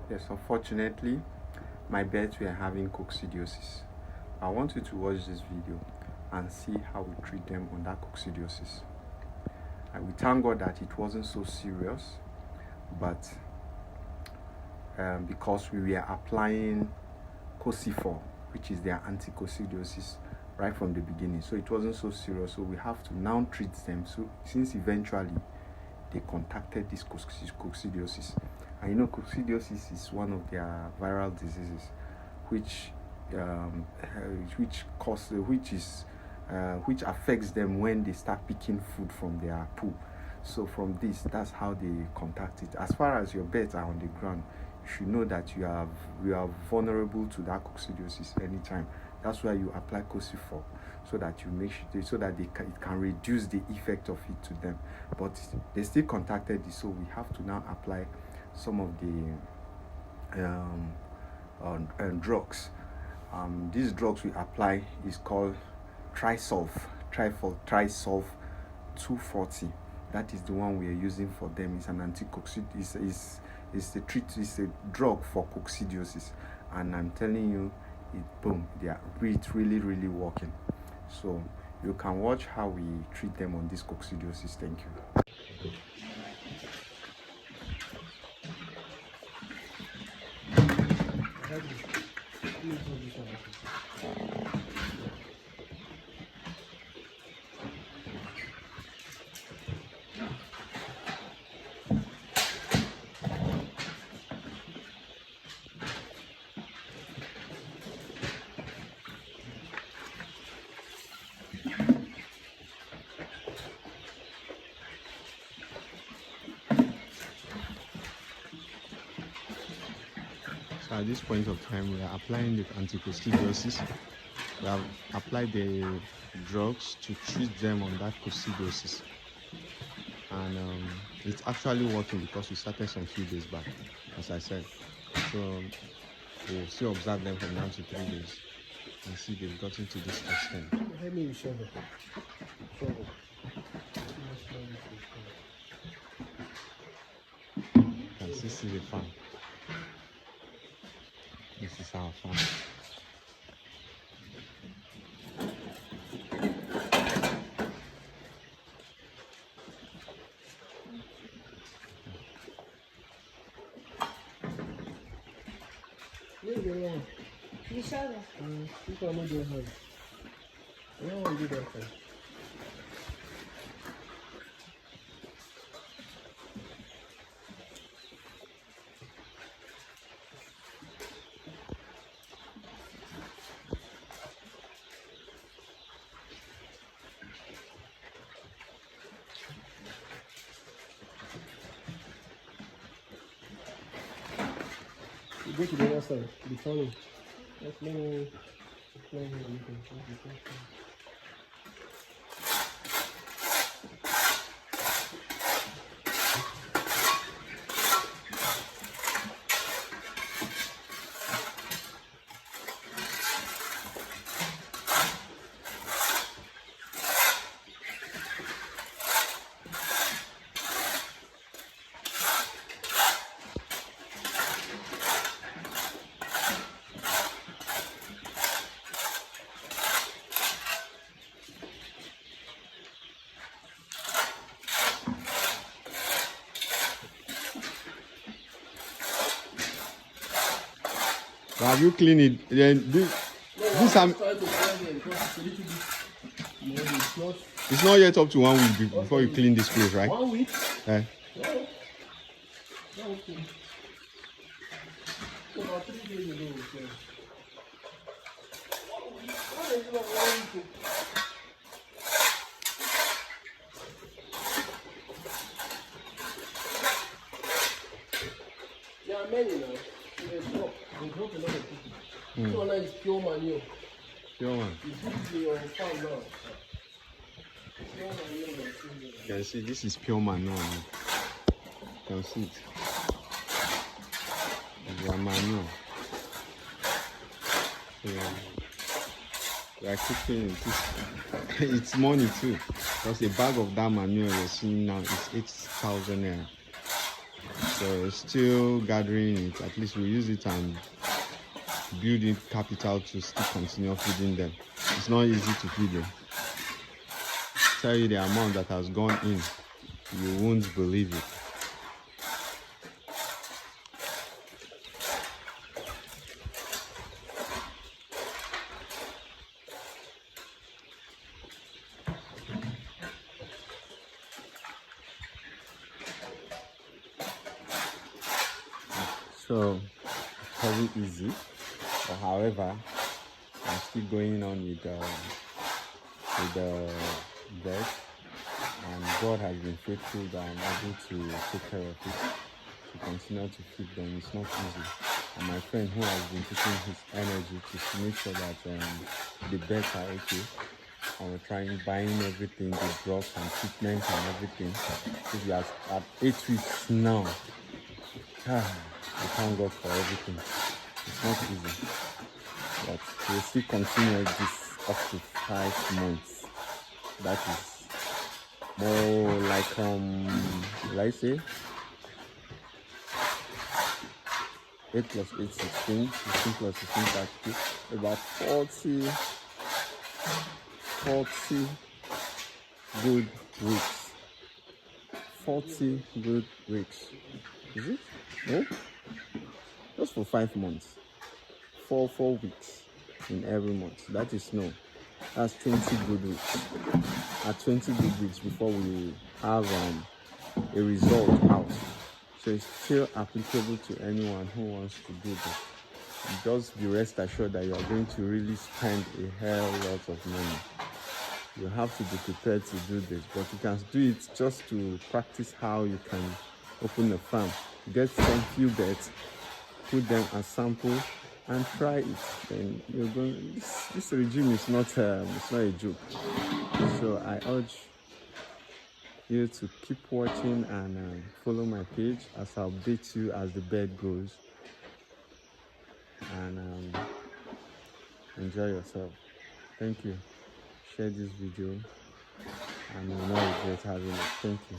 Yes, unfortunately, my birds were having coccidiosis. I want you to watch this video and see how we treat them on that coccidiosis. And we thank God that it wasn't so serious, but because we were applying coccifor, which is their anti-coccidiosis, right from the beginning, so it wasn't so serious. So we have to now treat them. So since eventually they contacted this coccidiosis, and you know, coccidiosis is one of their viral diseases, which affects them when they start picking food from their poo. So from this, that's how they contact it. As far as your birds are on the ground, you should know that you are vulnerable to that coccidiosis anytime. That's why you apply coccifor, so that you make sure it can reduce the effect of it to them. But they still contacted it, so we have to now apply some of the drugs. These drugs we apply is called Trisolv 240. That is the one we are using for them. It's an anti-coccidiosis. It's a drug for coccidiosis, and I'm telling you, it's really working. So you can watch how we treat them on this coccidiosis. Thank you. So at this point of time, we are applying the anti-coccidiosis. We have applied the drugs to treat them on that coccidiosis, and it's actually working because we started some few days back, as I said. So we'll still observe them from now to 3 days and see they've gotten to this extent. You can see the farm. This is our farm. You show them. You can do that. I don't want to do that. Go to the other side, the tunnel. Let's let me explain here. You can check the question. Have you cleaned it? Then this it's not yet up to 1 week before you clean this place, right? 1 week? Yeah. About 3 days ago. There are many now. They drop a lot of people. This one is pure manure. Pure one. You put it in your farm now. Pure manure. You can see this is pure manure. You can see it. It's manure. So we are keeping it. It's money too, because a bag of that manure you're seeing now is 8,000 naira. So still gathering it. At least we use it and build in capital to still continue feeding them. It's not easy to feed them. Tell you the amount that has gone in, you won't believe it. So very easy, but however, I'm still going on with the bird, and God has been faithful that I'm able to take care of it, to continue to feed them. It's not easy. And my friend who has been taking his energy to make sure that the birds are okay, and we're trying buying everything, the drugs and treatment and everything. If you are at 8 weeks now, we thank God for everything. It's not easy, but we'll still continue this up to 5 months. That is more like let's say 8 plus 8, 16, 16 plus 16, 32, about 40 good weeks. 40 good weeks. Is it? No? Just for 5 months. 4 weeks in every month. That is no. That's 20 good weeks. At 20 good weeks before we have a result out. So it's still applicable to anyone who wants to do this. Just be rest assured that you are going to really spend a hell lot of money. You have to be prepared to do this, but you can do it just to practice how you can open a farm. Get some few birds, put them as sample, and try it. Then you're going. This regime is not it's not a joke. So I urge you to keep watching and follow my page as I update you as the bird grows. And enjoy yourself. Thank you. Share this video and you will not regret having it. Thank you.